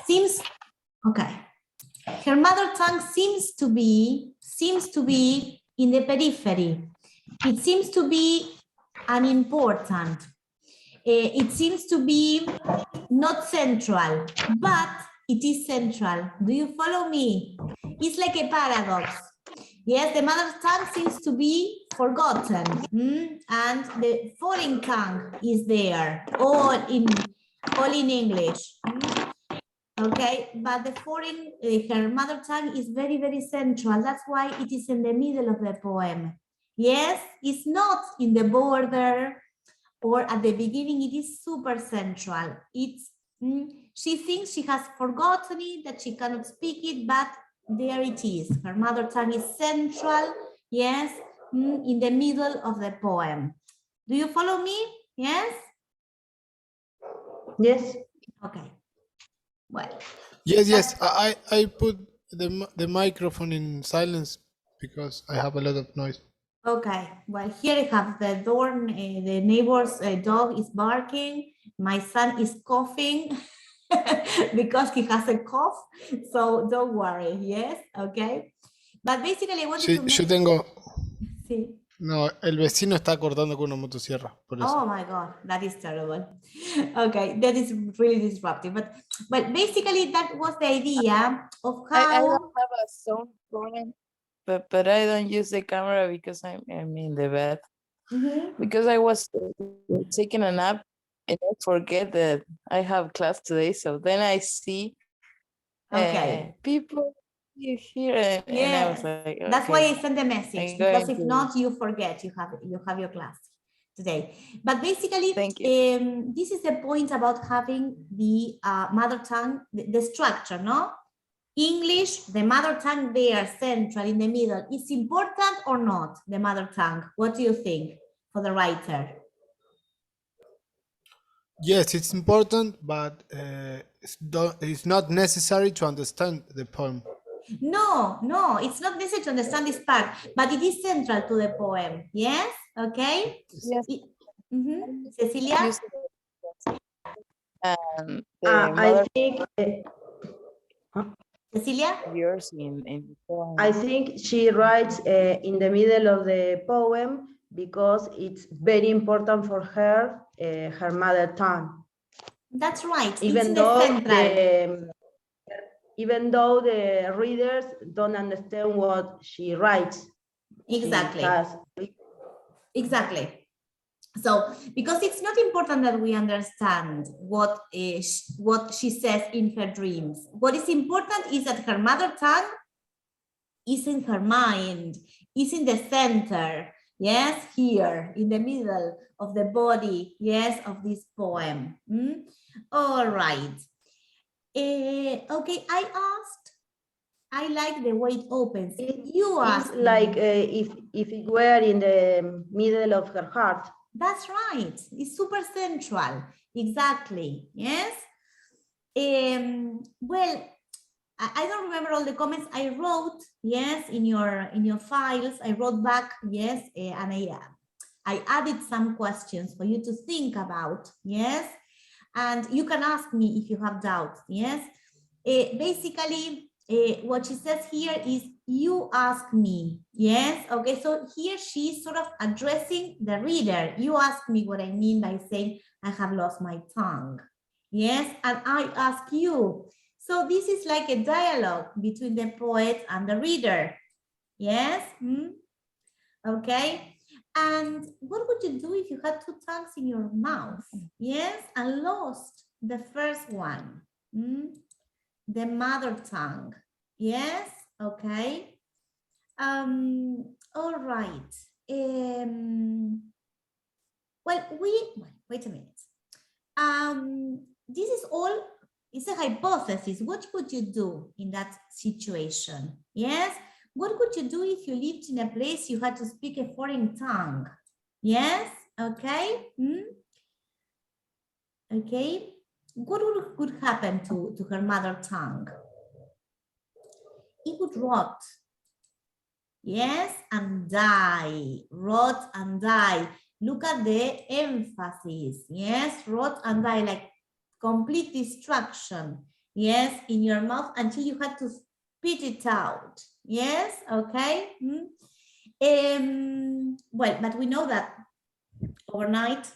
Seems, okay. Her mother tongue seems to be in the periphery. It seems to be unimportant. It seems to be not central, but it is central. Do you follow me? It's like a paradox. Yes, the mother tongue seems to be forgotten, and the foreign tongue is there, all in English. Okay, but the foreign, her mother tongue is very, very central. That's why it is in the middle of the poem. Yes, it's not in the border or at the beginning. It is super central. It's she thinks she has forgotten it, that she cannot speak it, but there it is. Her mother tongue is central, yes, in the middle of the poem. Do you follow me? Yes? Yes. Okay. Well. Yes. I put the microphone in silence because I have a lot of noise. Okay, well, here I have the door, the neighbor's dog is barking, my son is coughing because he has a cough, so don't worry, yes, okay. But basically I wanted Sí, to make... yo tengo... Sí. No, el vecino está cortando con una motosierra, por eso. Oh my God, that is terrible. Okay, that is really disruptive. But basically that was the idea of how... I don't have a sound problem, but I don't use the camera because I'm in the bed. Because I was taking a nap and I forget that I have class today. So then I see people here and I was like, okay, that's why I sent the message, because if not, you forget you have your class today. But basically, this is the point about having the mother tongue, the structure, no? English, the mother tongue there, central in the middle. Is important or not, the mother tongue? What do you think for the writer? Yes, it's important, but it's not necessary to understand the poem. No, it's not necessary to understand this part, but it is central to the poem. Yes? Okay? Yes. Cecilia? I think... Cecilia? Yours in I think she writes in the middle of the poem because it's very important for her, her mother tongue. That's right. Even though the readers don't understand what she writes. Exactly. Exactly. So, because it's not important that we understand what she says in her dreams. What is important is that her mother tongue is in her mind, is in the center, yes, here, in the middle of the body, yes, of this poem. All right. Okay, I like the way it opens. You asked like if it were in the middle of her heart. That's right. It's super central. Exactly. Yes. Well, I don't remember all the comments I wrote. Yes, in your files, I wrote back. Yes, and I added some questions for you to think about. Yes, and you can ask me if you have doubts. Yes, basically. What she says here is, you ask me. Yes, okay, so here she's sort of addressing the reader. You ask me what I mean by saying I have lost my tongue. Yes, and I ask you. So this is like a dialogue between the poet and the reader. Yes, okay. And what would you do if you had two tongues in your mouth? Yes, and lost the first one. The mother tongue. Yes, okay. All right. Well, wait a minute. This is all, it's a hypothesis. What would you do in that situation? Yes, what would you do if you lived in a place you had to speak a foreign tongue? Yes, okay. Okay. What would happen to her mother tongue? It would rot. Yes, and die. Rot and die. Look at the emphasis. Yes, rot and die, like complete destruction. yes, in your mouth until you had to spit it out. Yes, okay. Well, but we know that overnight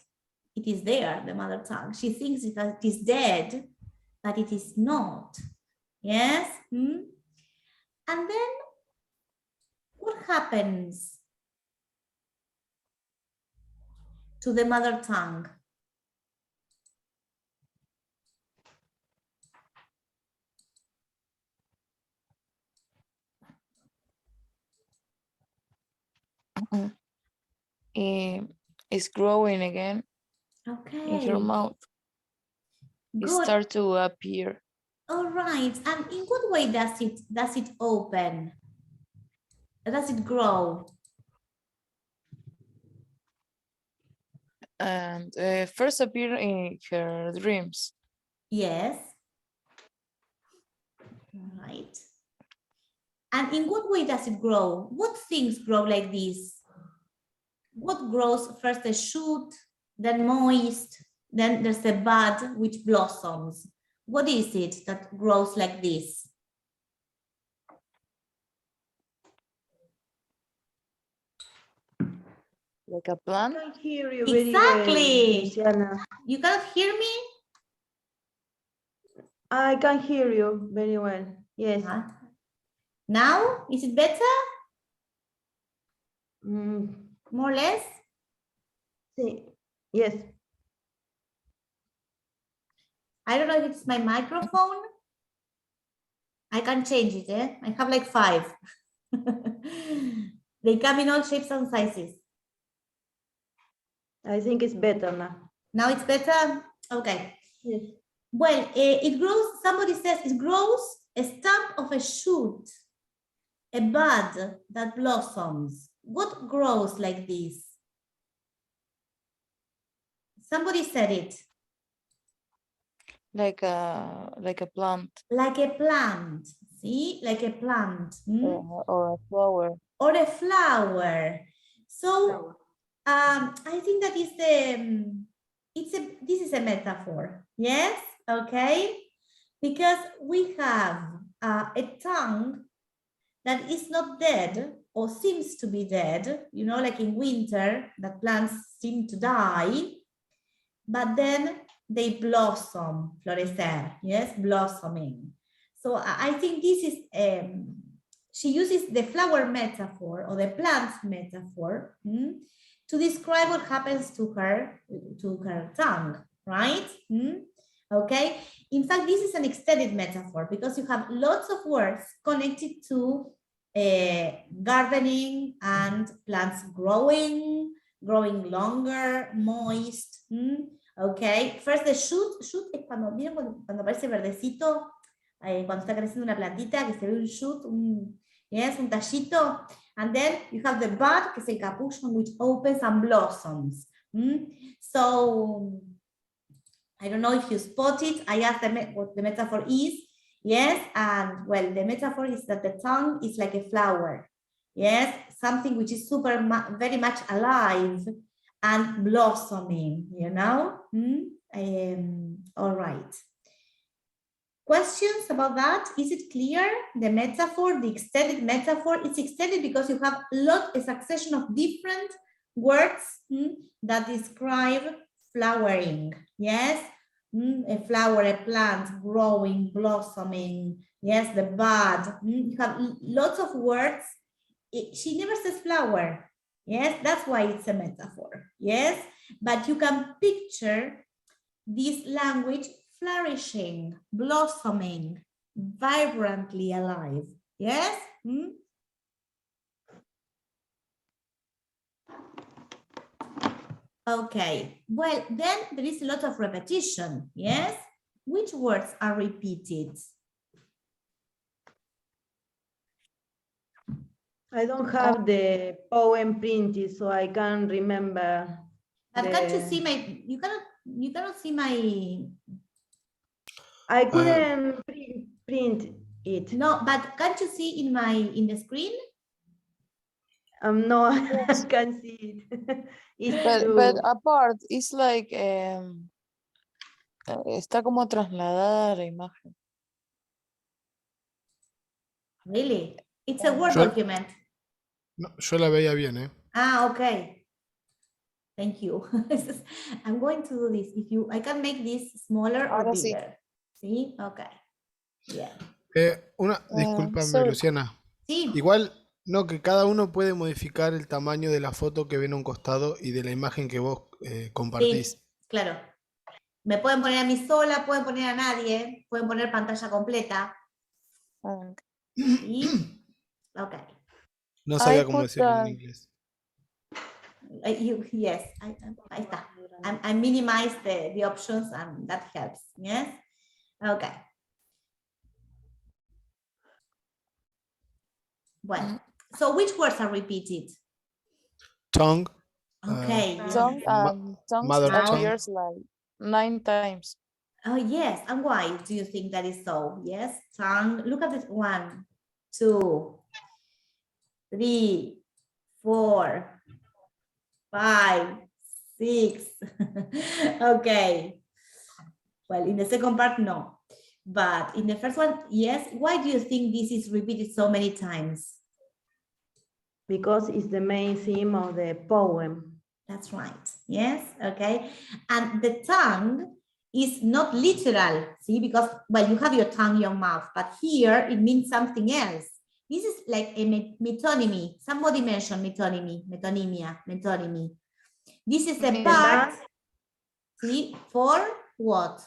it is there, the mother tongue. She thinks that it is dead, but it is not. Yes. And then what happens to the mother tongue? It's growing again in her Okay, mouth. It good. starts to appear. All right. And in what way does it open? Does it grow? And first appear in her dreams. Yes. All right. And in what way does it grow? What things grow like this? What grows first a shoot, then moist, then there's a bud which blossoms. What is it that grows like this? Like a I plant? can't hear you Exactly. very well, Luciana. You cannot hear me? I can hear you very well. Yes. Now, is it better? Mm, More or less? sí. Yes. I don't know if it's my microphone. I can change it, eh? I have like 5. They come in all shapes and sizes. I think it's better now. Now it's better? Okay. Yes. Well, it grows, somebody says it grows a stump of a shoot, a bud that blossoms. What grows like this? Somebody said it. Like a plant. Like a plant, see? Like a plant. Or a flower. Or a flower. So I think that is this is a metaphor. Yes, okay, because we have a tongue that is not dead or seems to be dead. You know, like in winter, that plants seem to die, but then they blossom, florecer. Yes, blossoming. So I think this is she uses the flower metaphor or the plants metaphor to describe what happens to her tongue, right? Okay. In fact, this is an extended metaphor because you have lots of words connected to gardening and plants growing longer, moist. Okay. First, the shoot es cuando cuando aparece verdecito, cuando está creciendo una plantita que se ve un shoot, yes, un tallito, and then you have the bud, que es el capuchon, which opens and blossoms. So I don't know if you spot it. I asked what the metaphor is. Yes, and well, the metaphor is that the tongue is like a flower. Yes, something which is very much alive and blossoming, you know? All right. Questions about that? Is it clear? The metaphor, the extended metaphor, it's extended because you have a succession of different words that describe flowering. Yes, a flower, a plant, growing, blossoming. Yes, the bud. You have lots of words. She never says flower. Yes, that's why it's a metaphor. Yes, but you can picture this language flourishing, blossoming, vibrantly alive. Yes? Okay, well, then there is a lot of repetition. Yes? Which words are repeated? I don't have the poem printed, so I can't remember. But can't you see my, you cannot see my... I couldn't print it. No, but can't you see in the screen? No, I can't see it. It's But apart, it's like está como trasladada la imagen. Really? It's a Word Yo- document. No, yo la veía bien, ¿eh? Ah, okay. Thank you. I'm going to do this. I can make this smaller or Ahora sí. bigger. See? Okay. Yeah. Discúlpame, So Luciana. Sí. Igual, no, que cada uno puede modificar el tamaño de la foto que ven a un costado y de la imagen que vos compartís. Sí, claro. Me pueden poner a mí sola, pueden poner a nadie, pueden poner pantalla completa. ¿Sí? Ok. No sabía I cómo put decirlo en inglés. Yes, ahí está. I minimize the options and that helps. Yes? Ok. Bueno, so which words are repeated? Tongue. Okay. Yes. tongue and tongue Mother tongue. appears like 9 times. Oh, yes. And why do you think that is so? Yes. Tongue. Look at this. 1, 2, 3, 4, 5, 6. Okay. Well, in the second part, no. But in the first one, yes. Why do you think this is repeated so many times? Because it's the main theme of the poem. That's right. Yes. Okay. And the tongue is not literal, see, because, well, you have your tongue, your mouth, but here it means something else. This is like a metonymy. Somebody mentioned metonymy, metonymia, metonymy. This is a part, see, for what?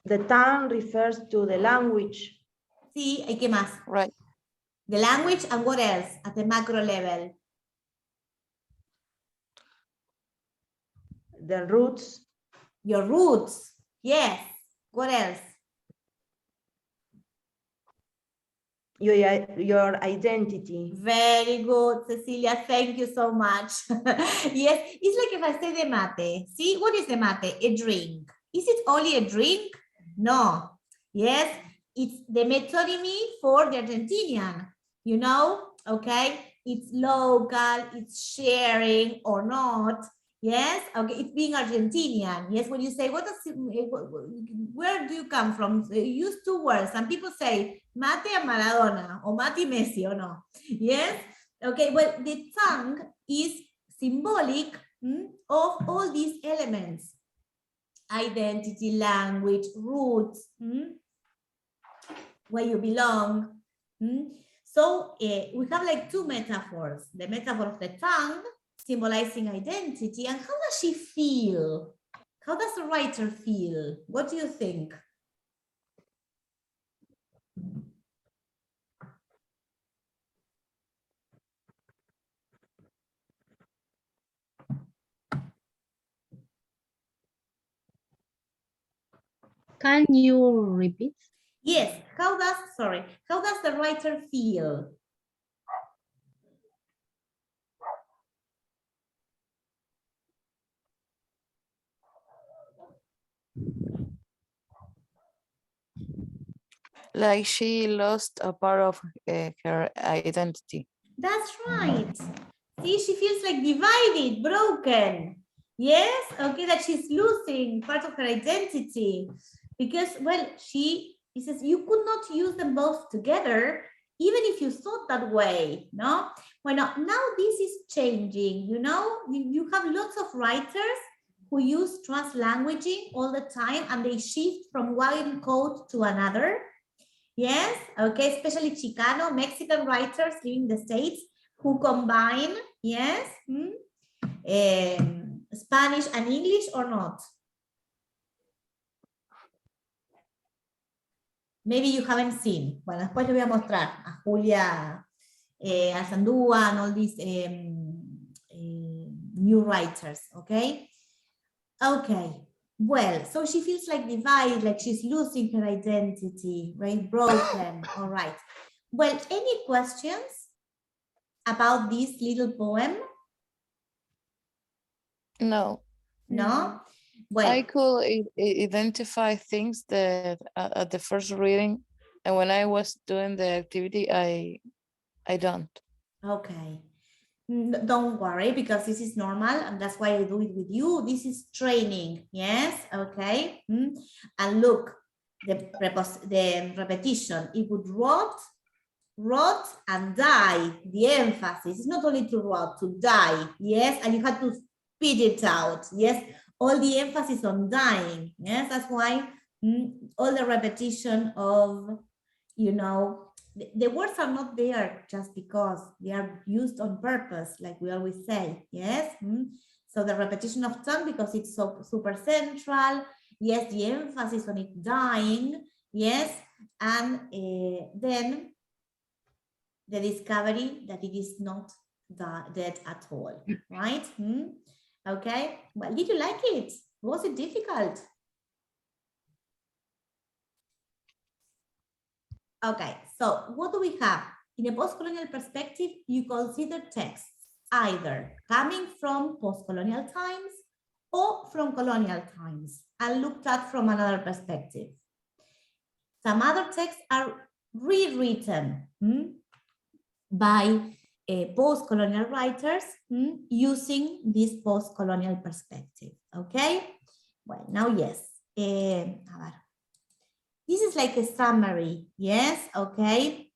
The tongue refers to the language. Sí, ¿y qué más? Right. The language and what else at the macro level? The roots. Your roots. Yes. What else? Your identity. Very good, Cecilia. Thank you so much. Yes, it's like if I say the mate. See, what is the mate? A drink. Is it only a drink? No. Yes, it's the metonymy for the Argentinian. You know, okay? It's local, it's sharing or not. Yes, okay, it's being Argentinian. Yes, when you say, where do you come from? Use 2 words. Some people say, mate a Maradona, or mate Messi, or no. Yes, okay, well, the tongue is symbolic of all these elements. Identity, language, roots, where you belong. So we have like 2 metaphors. The metaphor of the tongue, symbolizing identity, and how does she feel? How does the writer feel? What do you think? Can you repeat? Yes, how does the writer feel? Like she lost a part of her identity. That's right. See, she feels like divided, broken. Yes, okay, that she's losing part of her identity. Because, well, she says you could not use them both together, even if you thought that way, no? Well, now this is changing, you know? You have lots of writers who use translanguaging all the time, and they shift from one code to another. Yes, okay, especially Chicano, Mexican writers living in the States who combine, yes, Spanish and English or not? Maybe you haven't seen. Bueno, después le voy a mostrar a Julia Arzandúa and all these new writers, okay? Okay. Well, so she feels like divided, like she's losing her identity, right? Broken. All right. Well, any questions about this little poem? No. No? Well, I could identify things that at the first reading, and when I was doing the activity, I don't. okay. Don't worry, because this is normal, and that's why I do it with you. This is training, yes, okay? And look, the repetition. It would rot and die. The emphasis is not only to rot, to die. Yes, and you have to spit it out. Yes, all the emphasis on dying. Yes, that's why all the repetition of, you know, the words are not there just because they are used on purpose, like we always say. Yes. So the repetition of tongue, because it's so super central. Yes, the emphasis on it dying. Yes, and then the discovery that it is not dead at all, right? Okay, well, did you like it? Was it difficult? Okay, so what do we have? In a post-colonial perspective, you consider texts either coming from post-colonial times or from colonial times and looked at from another perspective. Some other texts are rewritten by post-colonial writers using this post-colonial perspective, okay? Well, now, yes. This is like a summary, yes, okay?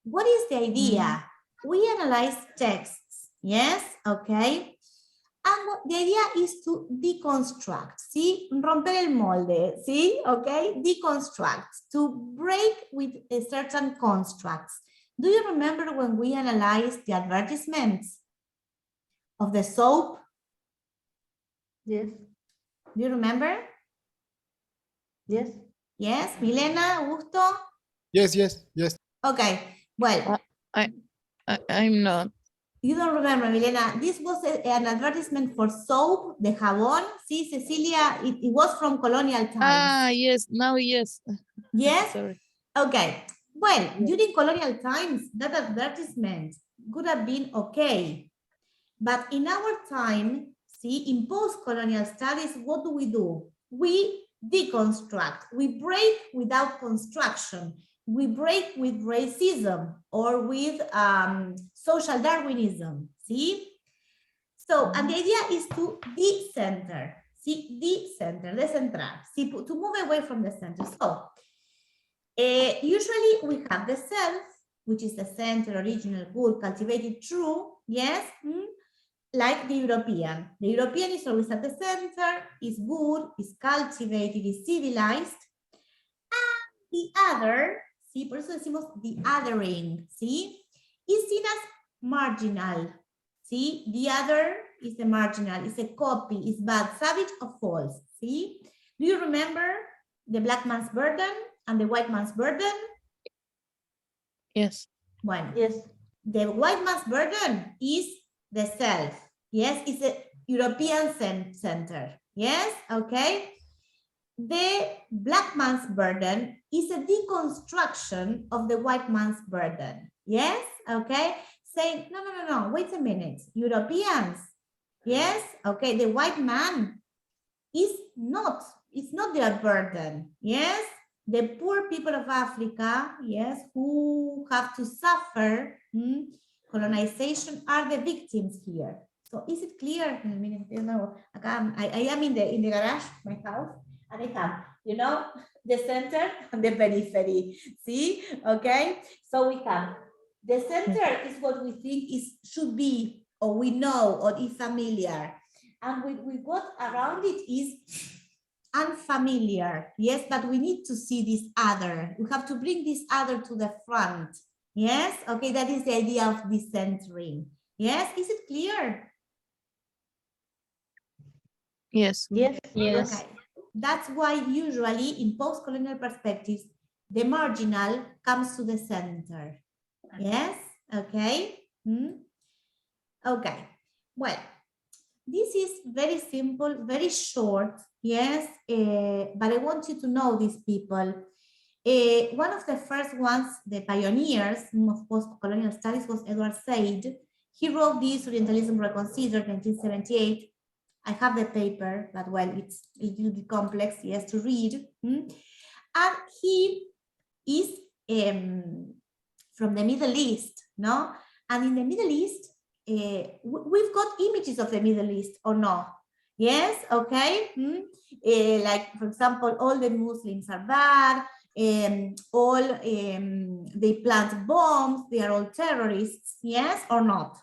What is the idea? We analyze texts, yes, okay? And the idea is to deconstruct, ¿sí? Romper el molde, ¿sí? Okay, deconstruct, to break with certain constructs. Do you remember when we analyzed the advertisements of the soap? Yes. Do you remember? Yes. Yes, Milena, Augusto? Yes, yes, yes. Okay, well. I'm not. You don't remember, Milena. This was an advertisement for soap, the jabón. See, Cecilia, it was from colonial times. Ah, yes, now yes. Yes? Sorry. Okay. Well, during colonial times, that advertisement could have been okay. But in our time, see, in post-colonial studies, what do? We deconstruct. We break without construction. We break with racism or with social Darwinism, see? So, and the idea is to decenter, see, decentrar, see, to move away from the center. So, usually we have the self, which is the center, original, good, cultivated, true, yes? Like the European. The European is always at the center, is good, is cultivated, is civilized. And the other, see, por eso decimos the othering, see, is seen as marginal. See, the other is the marginal, is a copy, is bad, savage, or false. See, do you remember the black man's burden and the white man's burden? Yes. Bueno, yes. The white man's burden is the self. Yes, it's a European center. Yes, okay. The black man's burden is a deconstruction of the white man's burden. Yes, okay. Saying, no, wait a minute. Europeans, yes, okay. The white man is not, it's not their burden. Yes, the poor people of Africa, yes, who have to suffer colonization are the victims here. So is it clear? I am in the garage, my house, and I have, you know, the center and the periphery. See, okay? So we have the center is what we think should be, or we know, or is familiar, and what around it is unfamiliar. Yes, but we need to see this other. We have to bring this other to the front. Yes, okay, that is the idea of decentering. Yes, is it clear? Yes. Yes. Yes. Okay. That's why usually in post-colonial perspectives, the marginal comes to the center. Yes, okay. Okay, well, this is very simple, very short, yes, but I want you to know these people. One of the first ones, the pioneers of post-colonial studies, was Edward Said. He wrote this, Orientalism Reconsidered, 1978. I have the paper, but well, it's a little bit complex, yes, to read. And he is from the Middle East, no? And in the Middle East, we've got images of the Middle East, or no? Yes, okay. Like, for example, all the Muslims are bad, they plant bombs, they are all terrorists, yes or not?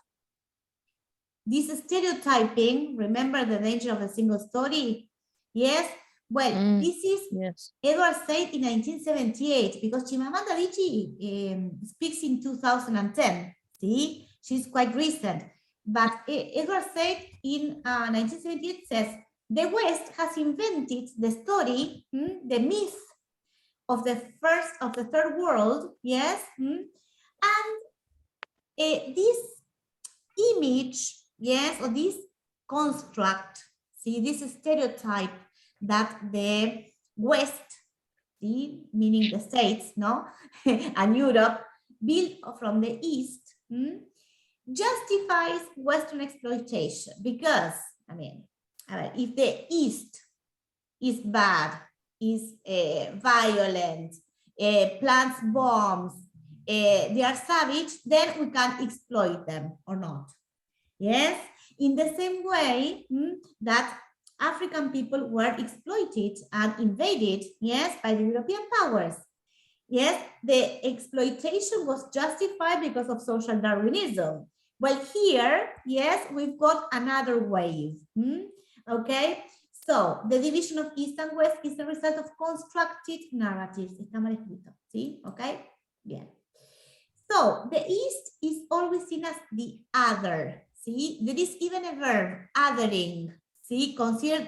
This stereotyping, remember the danger of a single story? Yes, well, this is Yes. Edward Said in 1978, because Chimamanda Adichie speaks in 2010, see? She's quite recent. But Edward Said in 1978 says, the West has invented the story, the myth of the third world, yes? And this image, yes, or this construct, see, this stereotype that the West, see, meaning the States, no, and Europe, built from the East, justifies Western exploitation because, I mean, if the East is bad, is violent, plants bombs, they are savage, then we can exploit them or not. Yes, in the same way that African people were exploited and invaded, yes, by the European powers. Yes, the exploitation was justified because of social Darwinism. Well, here, yes, we've got another wave. Okay, so the division of East and West is the result of constructed narratives. Está mal escrito, ¿sí? Okay, bien. So the East is always seen as the other. See, there is even a verb, othering. See, consider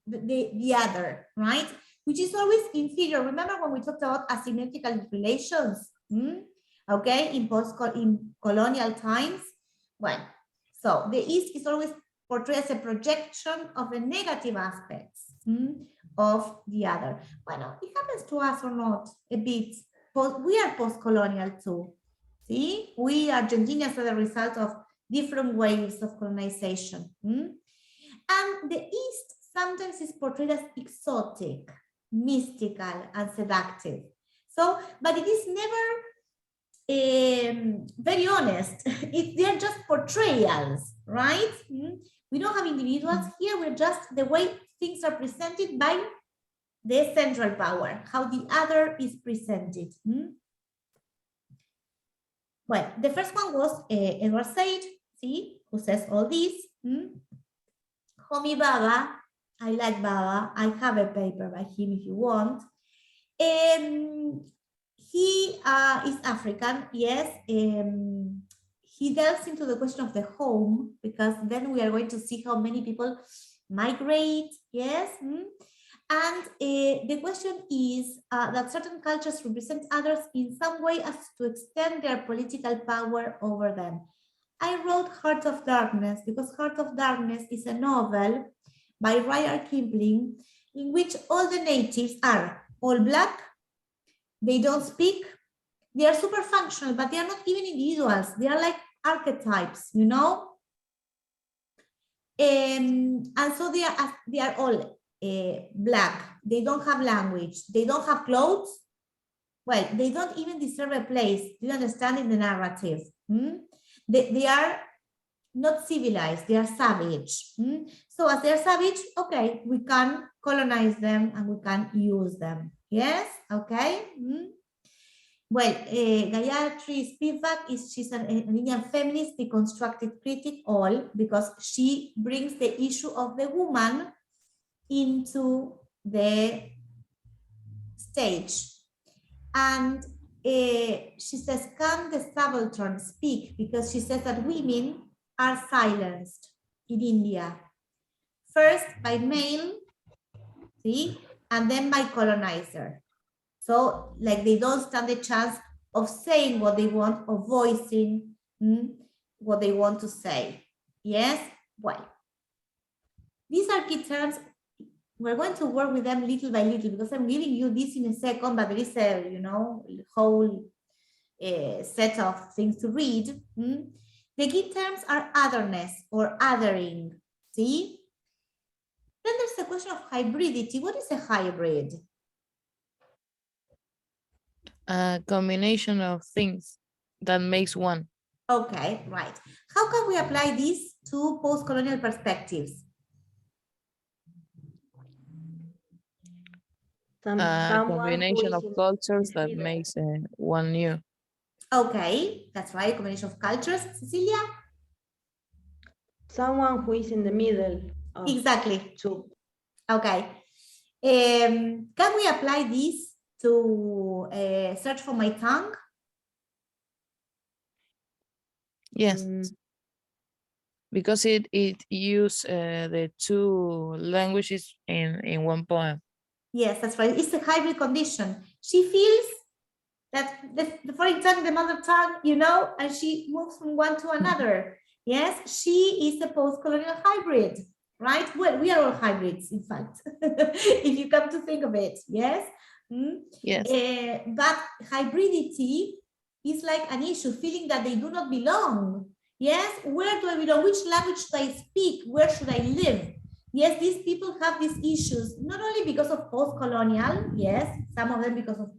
the other, right? Which is always inferior. Remember when we talked about asymmetrical relations? Okay, in colonial times? Well, so the East is always portrayed as a projection of the negative aspects of the other. Well, it happens to us or not a bit. We are post-colonial too. See, we Argentinians are the result of different waves of colonization. And the East sometimes is portrayed as exotic, mystical, and seductive. So, but it is never very honest. They are just portrayals, right? We don't have individuals here. We're just the way things are presented by the central power, how the other is presented. Well, the first one was Edward Said, see, who says all this. Homi Baba, I like Baba. I have a paper by him if you want. He is African, yes. He delves into the question of the home, because then we are going to see how many people migrate, yes. And the question is that certain cultures represent others in some way as to extend their political power over them. I wrote Heart of Darkness because Heart of Darkness is a novel by Rudyard Kipling in which all the natives are all black, they don't speak, they are super functional, but they are not even individuals. They are like archetypes, you know? And so they are all black, they don't have language, they don't have clothes. Well, they don't even deserve a place. Do you understand in the narrative? They are not civilized, they are savage. So as they are savage, okay, we can colonize them and we can use them. Yes, okay. Well, Gayatri Spivak she's an Indian feminist, deconstructed critic, all because she brings the issue of the woman into the stage. And she says, can the subaltern speak? Because she says that women are silenced in India. First by male, see, and then by colonizer. So like they don't stand a chance of saying what they want or voicing what they want to say. Yes, well, these are key terms. We're going to work with them little by little because I'm giving you this in a second, but there is a, you know, whole set of things to read. The key terms are otherness or othering, see? Then there's the question of hybridity. What is a hybrid? A combination of things that makes one. Okay, right. How can we apply this to post-colonial perspectives? Someone combination who of is in cultures the that middle. makes one new. Okay, that's right, combination of cultures. Cecilia? Someone who is in the middle of Exactly. two. Okay. Can we apply this to search for my tongue? Yes, Mm, because it use the two languages in one poem. Yes, that's right. It's a hybrid condition. She feels that, for example, the mother tongue, you know, and she moves from one to another. Yes, she is a post-colonial hybrid, right? Well, we are all hybrids, in fact, if you come to think of it, yes? Yes. But hybridity is like an issue, feeling that they do not belong. Yes, where do I belong? Which language should I speak? Where should I live? Yes, these people have these issues, not only because of post-colonial, yes, some of them because of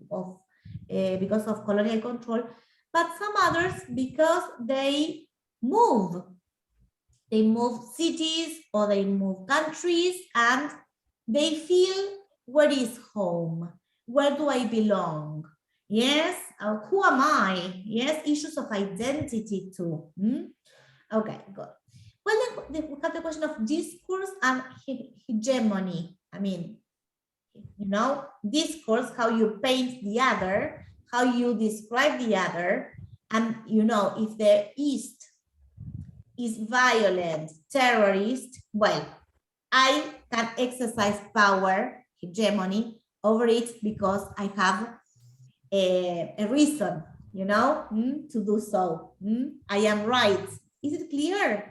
colonial control, but some others because they move. They move cities or they move countries and they feel, where is home? Where do I belong? Yes, who am I? Yes, issues of identity too. Okay, good. Well, then we have the question of discourse and hegemony. I mean, you know, discourse, how you paint the other, how you describe the other, and you know, if the East is violent, terrorist, well, I can exercise power, hegemony over it because I have a reason, you know, to do so. I am right. Is it clear?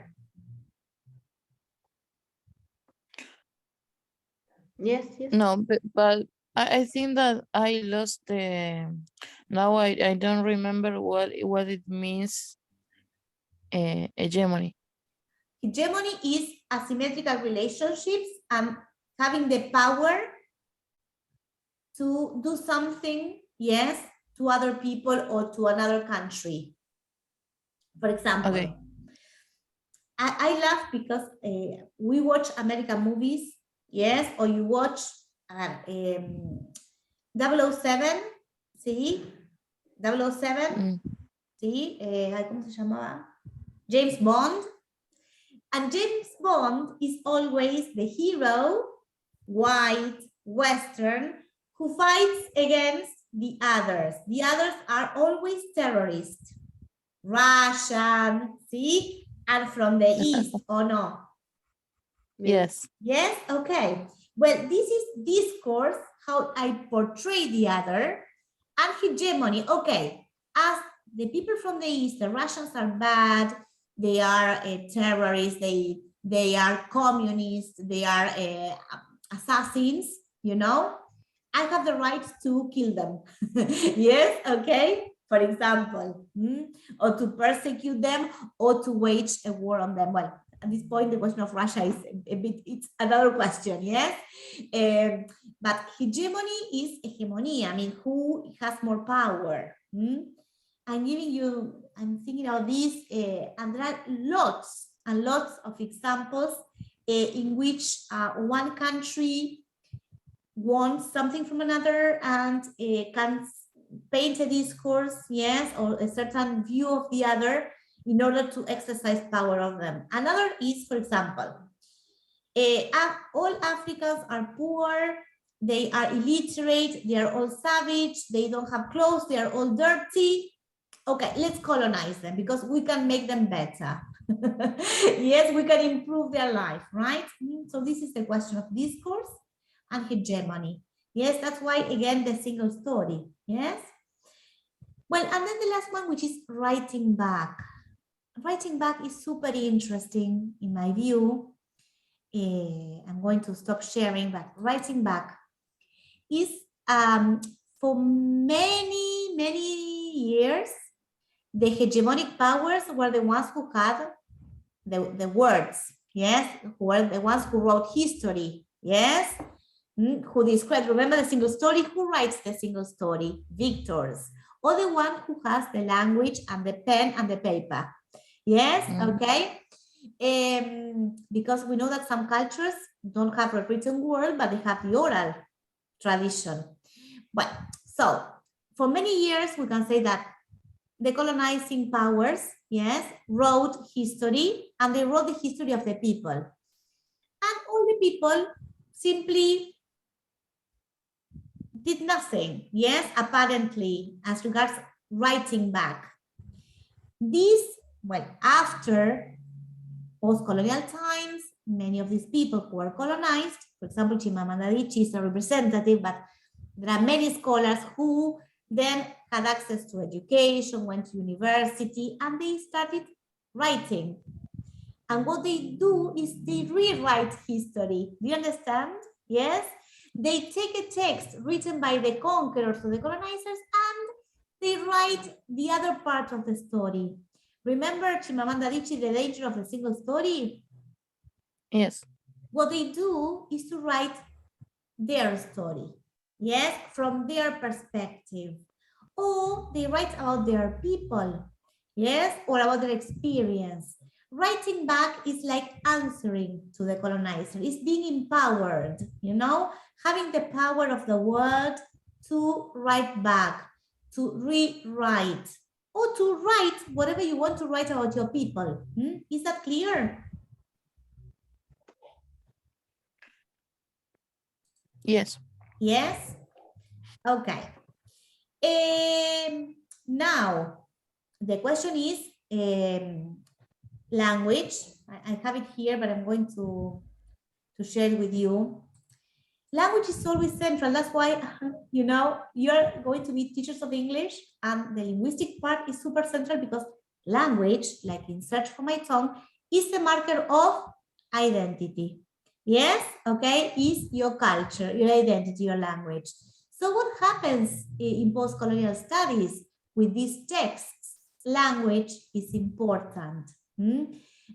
yes, yes. No, but I think that I lost the. Now I don't remember what it means. Hegemony. Hegemony is asymmetrical relationships and having the power to do something, yes, to other people or to another country. For example, Okay. I laugh because we watch American movies, yes, or you watch 007, ¿sí? 007, ¿sí? ¿Cómo se llamaba? James Bond. And James Bond is always the hero, white, Western, who fights against the others. The others are always terrorists, Russian, see, and from the East, or no? Yes. Yes, okay. Well, this is discourse, how I portray the other, and hegemony. Okay, as the people from the East, the Russians are bad, they are terrorists, they are communists, they are assassins, you know, I have the right to kill them. Yes, okay, for example, or to persecute them or to wage a war on them. Well, at this point, the question of Russia is a bit, it's another question, yes? But hegemony is hegemony. I mean, who has more power? I'm giving you, I'm thinking of this, and there are lots and lots of examples in which one country wants something from another and can paint a discourse, yes, or a certain view of the other in order to exercise power of them. Another is, for example, all Africans are poor, they are illiterate, they are all savage, they don't have clothes, they are all dirty. Okay, let's colonize them because we can make them better. Yes, we can improve their life, right? So this is the question of discourse and hegemony. Yes, that's why, again, the single story, yes? Well, and then the last one, which is writing back. Writing back is super interesting in my view. I'm going to stop sharing, but writing back is, for many, many years, the hegemonic powers were the ones who had the words, yes, who were the ones who wrote history, yes, who described, remember the single story, who writes the single story? Victors, or the one who has the language and the pen and the paper, yes, okay, because we know that some cultures don't have a written word, but they have the oral tradition. Well, so for many years, we can say that the colonizing powers, yes, wrote history, and they wrote the history of the people. And all the people simply did nothing, yes, apparently, as regards writing back. This, well, after post-colonial times, many of these people who were colonized, for example, Chimamanda Adichie is a representative, but there are many scholars who then had access to education, went to university, and they started writing. And what they do is they rewrite history. Do you understand? Yes? They take a text written by the conquerors or the colonizers and they write the other part of the story. Remember Chimamanda Adichie, The Danger of a Single Story? Yes. What they do is to write their story, yes, from their perspective. Or they write about their people, yes, or about their experience. Writing back is like answering to the colonizer. It's being empowered, you know, having the power of the word to write back, to rewrite, or to write whatever you want to write about your people. Is that clear? Yes. Yes? Okay. Now, the question is language. I have it here, but I'm going to share it with you. Language is always central. That's why, you know, you're going to be teachers of English, and the linguistic part is super central because language, like in Search for My Tongue, is the marker of identity. Yes, okay, is your culture, your identity, your language. So what happens in post-colonial studies with these texts? Language is important.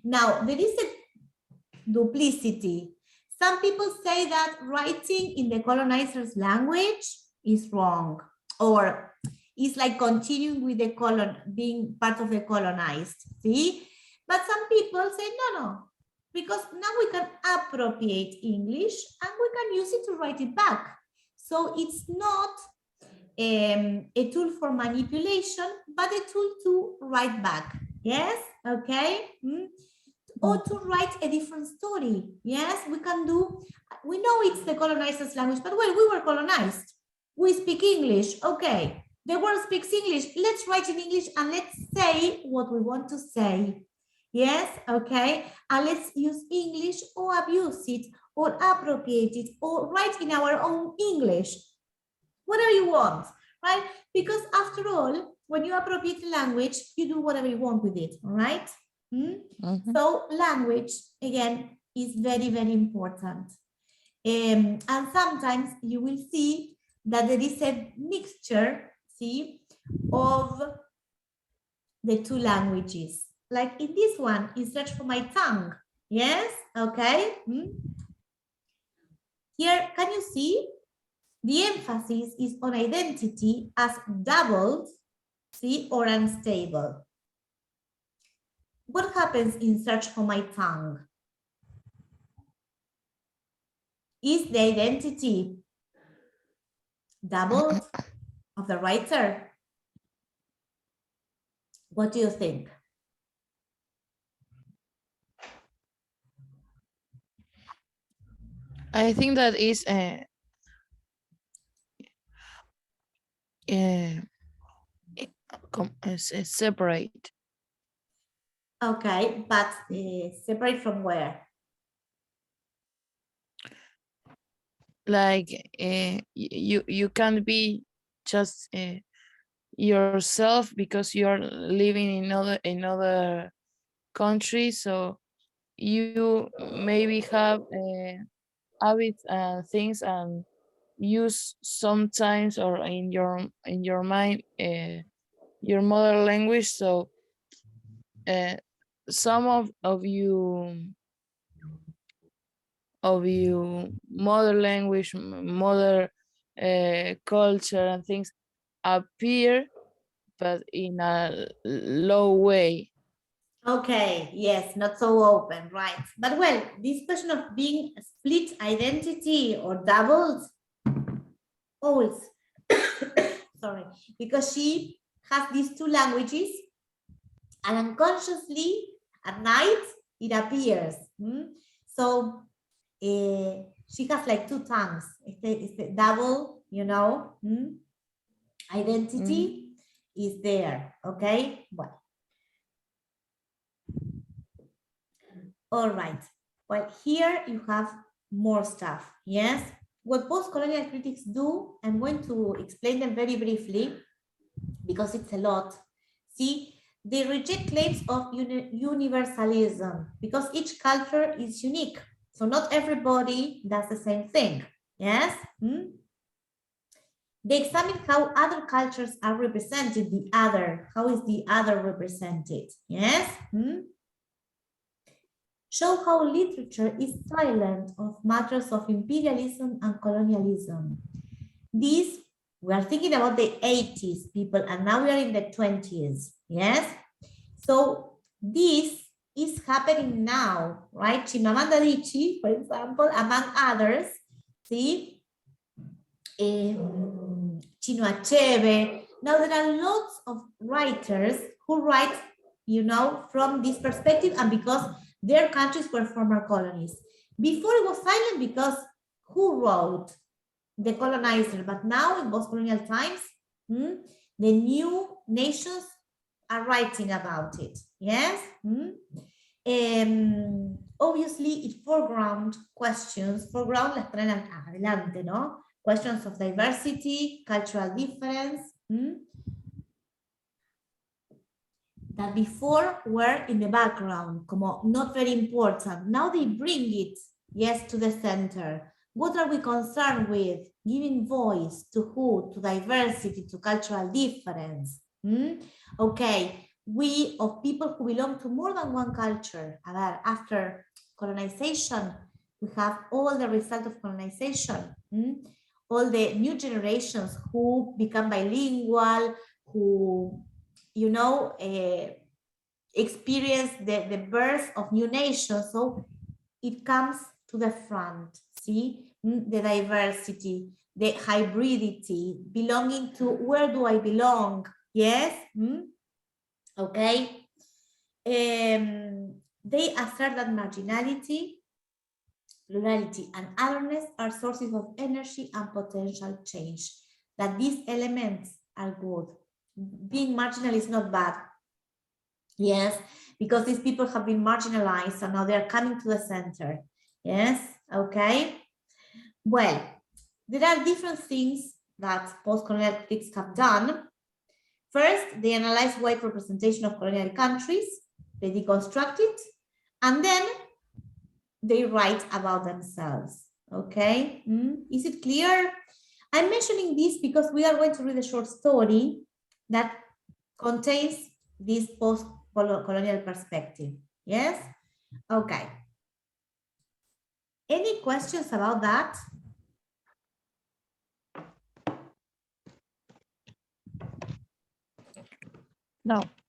Now, there is a duplicity. Some people say that writing in the colonizer's language is wrong, or is like continuing with the being part of the colonized, see? But some people say, no, because now we can appropriate English and we can use it to write it back. So it's not a tool for manipulation, but a tool to write back. Yes, okay. Or to write a different story. Yes, we can do, we know it's the colonizer's language, but well, we were colonized. We speak English, okay. The world speaks English, let's write in English and let's say what we want to say. Yes, okay, and let's use English or abuse it or appropriate it or write in our own English. Whatever you want, right? Because after all, when you appropriate the language, you do whatever you want with it, all right? So language, again, is very, very important. And sometimes you will see that there is a mixture, see, of the two languages. Like in this one, in Search for My Tongue. Yes, okay. Here, can you see? The emphasis is on identity as doubled, see, or unstable. What happens in Search for My Tongue? Is the identity doubled of the writer? What do you think? I think that is separate. Okay, but separate from where? Like you can't be just yourself because you're living in another country, so you maybe have habits and things and use sometimes or in your mind your mother language, so some of you mother language, mother culture and things appear, but in a low way. Okay, yes, not so open, right? But well, this question of being split identity or doubled, also, sorry, because she has these two languages, and unconsciously at night it appears. So she has like two tongues. It's the double, identity is there. Okay, well, all right. Well, here you have more stuff. Yes, what post-colonial critics do, I'm going to explain them very briefly because it's a lot. See, they reject claims of universalism because each culture is unique. So not everybody does the same thing. Yes. They examine how other cultures are represented, how is the other represented? Yes. Show how literature is silent of matters of imperialism and colonialism. These, we are thinking about the 80s people, and now we are in the 20s, yes? So this is happening now, right? Chimamanda Adichie, for example, among others, see? Chinua Achebe. Now there are lots of writers who write, from this perspective and because their countries were former colonies. Before it was silent because who wrote? The colonizer, but now in post-colonial times, the new nations are writing about it. Yes. Obviously, it foreground las traen adelante, ¿no? Questions of diversity, cultural difference, that before were in the background, como not very important. Now they bring it, yes, to the center. What are we concerned with? Giving voice to who? To diversity, to cultural difference. Okay, we of people who belong to more than one culture. After colonization, we have all the result of colonization. All the new generations who become bilingual, who, experience the birth of new nations. So it comes to the front, see? The diversity, the hybridity, belonging to where do I belong? Yes? Okay. They assert that marginality, plurality, and otherness are sources of energy and potential change, that these elements are good. Being marginal is not bad. Yes, because these people have been marginalized and now they're coming to the center. Yes, okay. Well, there are different things that post-colonial critics have done. First, they analyze white representation of colonial countries, they deconstruct it, and then they write about themselves. Okay, is it clear? I'm mentioning this because we are going to read a short story that contains this post-colonial perspective. Yes? Okay. Any questions about that? No.